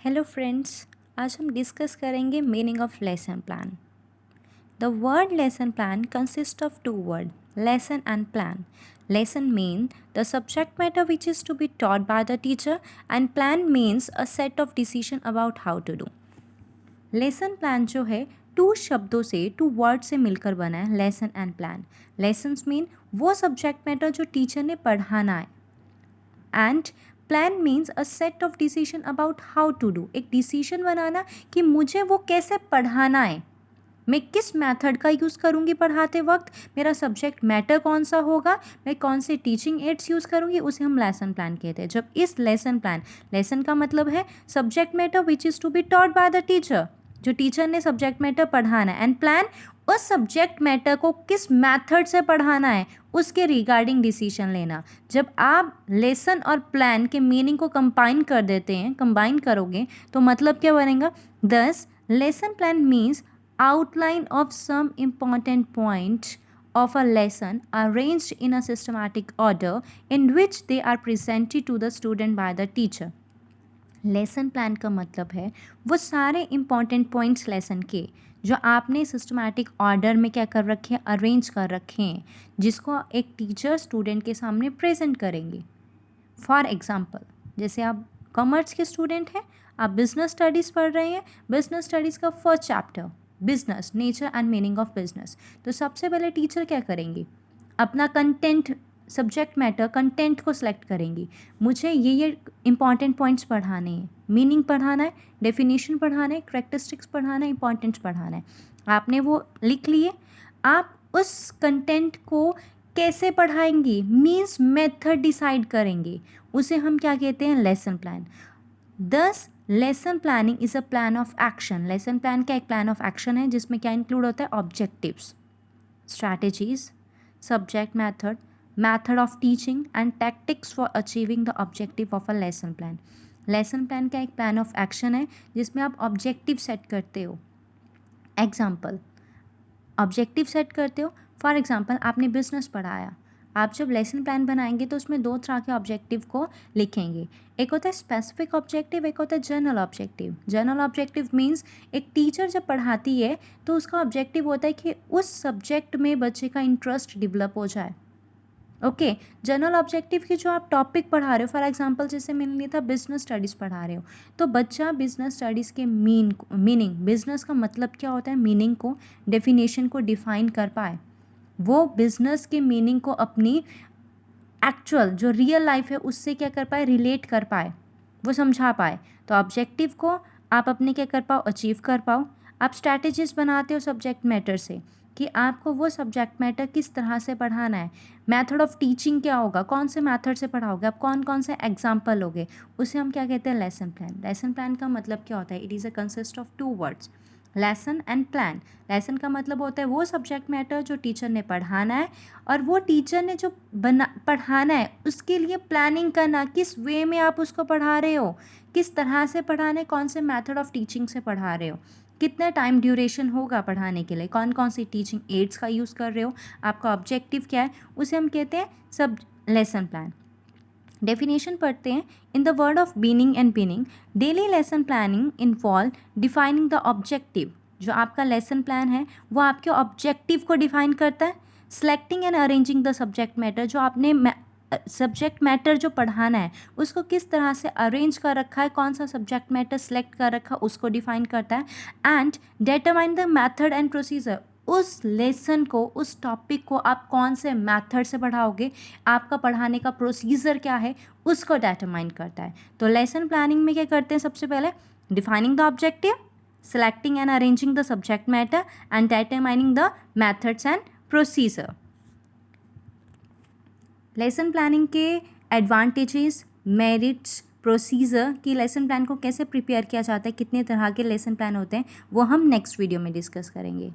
Hello friends, आज हम discuss करेंगे meaning of lesson plan. The word lesson plan consist of two word, lesson and plan. Lesson means the subject matter which is to be taught by the teacher, and plan means a set of decision about how to do. Lesson plan जो है to शब्दों से, to word से मिलकर बना है, lesson and plan. Lessons mean वो subject matter जो टीचर ने पढ़ाना है, and plan means a set of decision about how to do. एक डिसीजन बनाना कि मुझे वो कैसे पढ़ाना है, मैं किस मेथड का यूज़ करूँगी पढ़ाते वक्त, मेरा सब्जेक्ट मैटर कौन सा होगा, मैं कौन से टीचिंग एड्स यूज़ करूँगी, उसे हम लेसन प्लान कहते हैं. जब इस लेसन प्लान, लेसन का मतलब है subject matter which is to be taught by the teacher, जो टीचर ने सब्जेक्ट मैटर पढ़ाना है, एंड प्लान उस सब्जेक्ट मैटर को किस मेथड से पढ़ाना है उसके रिगार्डिंग डिसीजन लेना. जब आप लेसन और प्लान के मीनिंग को कंबाइन कर देते हैं, कंबाइन करोगे तो मतलब क्या बनेगा. दस lesson plan means outline of some important points of a lesson arranged in a systematic order in which they are presented to the student by the teacher. Lesson plan का मतलब है वो सारे इम्पॉर्टेंट पॉइंट्स लेसन के जो आपने systematic order में क्या कर रखे हैं, अरेंज कर रखे हैं, जिसको एक टीचर स्टूडेंट के सामने प्रेजेंट करेंगे. फॉर एग्ज़ाम्पल, जैसे आप कॉमर्स के स्टूडेंट हैं, आप बिजनेस स्टडीज़ पढ़ रहे हैं, बिजनेस स्टडीज़ का first chapter business, nature and meaning of business. तो सबसे पहले टीचर क्या करेंगी, अपना कंटेंट, सब्जेक्ट मैटर, कंटेंट को सिलेक्ट करेंगी. मुझे ये इंपॉर्टेंट पॉइंट्स पढ़ाने हैं, मीनिंग पढ़ाना है, डेफिनेशन पढ़ाना है, करैक्टरिस्टिक्स पढ़ाना है, इंपॉर्टेंट्स पढ़ाना है. आपने वो लिख लिए. आप उस कंटेंट को कैसे पढ़ाएंगी मीन्स मेथड डिसाइड करेंगे, उसे हम क्या कहते हैं, लेसन प्लान. दस lesson planning is a plan of action. Lesson plan का एक प्लान ऑफ एक्शन है जिसमें क्या इंक्लूड होता है, objectives, strategies, subject method, method of teaching and tactics for achieving the objective of a lesson plan. Lesson plan का एक plan of action है जिसमें आप ऑब्जेक्टिव सेट करते हो. एग्जाम्पल, ऑब्जेक्टिव सेट करते हो. फॉर एग्जाम्पल, आपने बिजनेस पढ़ाया, आप जब लेसन प्लान बनाएंगे तो उसमें दो तरह के ऑब्जेक्टिव को लिखेंगे. एक होता है स्पेसिफिक ऑब्जेक्टिव, एक होता है general objective. General objective means एक टीचर जब पढ़ाती है तो उसका ऑब्जेक्टिव होता है कि उस सब्जेक्ट में बच्चे का इंटरेस्ट डेवलप हो जाए. ओके. जनरल ऑब्जेक्टिव की जो आप टॉपिक पढ़ा रहे हो, फॉर एग्जांपल जैसे मैंने लिया था बिजनेस स्टडीज़ पढ़ा रहे हो, तो बच्चा बिजनेस स्टडीज़ के मीनिंग, बिजनेस का मतलब क्या होता है, मीनिंग को, डेफिनेशन को डिफाइन कर पाए, वो बिजनेस के मीनिंग को अपनी एक्चुअल जो रियल लाइफ है उससे क्या कर पाए, रिलेट कर पाए, वो समझा पाए. तो ऑब्जेक्टिव को आप अपने क्या कर पाओ, अचीव कर पाओ. आप स्ट्रैटेजीज बनाते हो सब्जेक्ट मैटर से कि आपको वो सब्जेक्ट मैटर किस तरह से पढ़ाना है. मेथड ऑफ टीचिंग क्या होगा, कौन से मेथड से पढ़ाओगे आप, कौन कौन से एग्जाम्पल लोगे, उसे हम क्या कहते हैं, लेसन प्लान. लेसन प्लान का मतलब क्या होता है, it is a consist of two words, lesson and plan. Lesson का मतलब होता है वो सब्जेक्ट मैटर जो टीचर ने पढ़ाना है, और वो टीचर ने जो पढ़ाना है उसके लिए प्लानिंग करना, किस वे में आप उसको पढ़ा रहे हो, किस तरह से पढ़ाना है, कौन से मेथड ऑफ टीचिंग से पढ़ा रहे हो, कितना टाइम ड्यूरेशन होगा पढ़ाने के लिए, कौन कौन सी टीचिंग एड्स का यूज़ कर रहे हो, आपका ऑब्जेक्टिव क्या है, उसे हम कहते हैं सब लेसन प्लान. डेफिनेशन पढ़ते हैं. In the word of meaning and binning, daily lesson planning involve defining the objective. जो आपका लेसन प्लान है वो आपके ऑब्जेक्टिव को डिफाइन करता है. Selecting and arranging the subject matter, जो आपने सब्जेक्ट मैटर जो पढ़ाना है उसको किस तरह से अरेंज कर रखा है, कौन सा सब्जेक्ट मैटर सेलेक्ट कर रखा है उसको डिफाइन करता है. And determine the method and procedure, उस लेसन को, उस टॉपिक को आप कौन से मेथड से पढ़ाओगे, आपका पढ़ाने का प्रोसीजर क्या है, उसको डिटरमाइन करता है. तो लेसन प्लानिंग में क्या करते हैं, सबसे पहले defining the objective, selecting and arranging the subject matter and determining the methods and procedure. Lesson planning के एडवांटेजेस, मेरिट्स, प्रोसीजर की लेसन प्लान को कैसे प्रिपेयर किया जाता है, कितने तरह के लेसन प्लान होते हैं, वो हम नेक्स्ट वीडियो में डिस्कस करेंगे.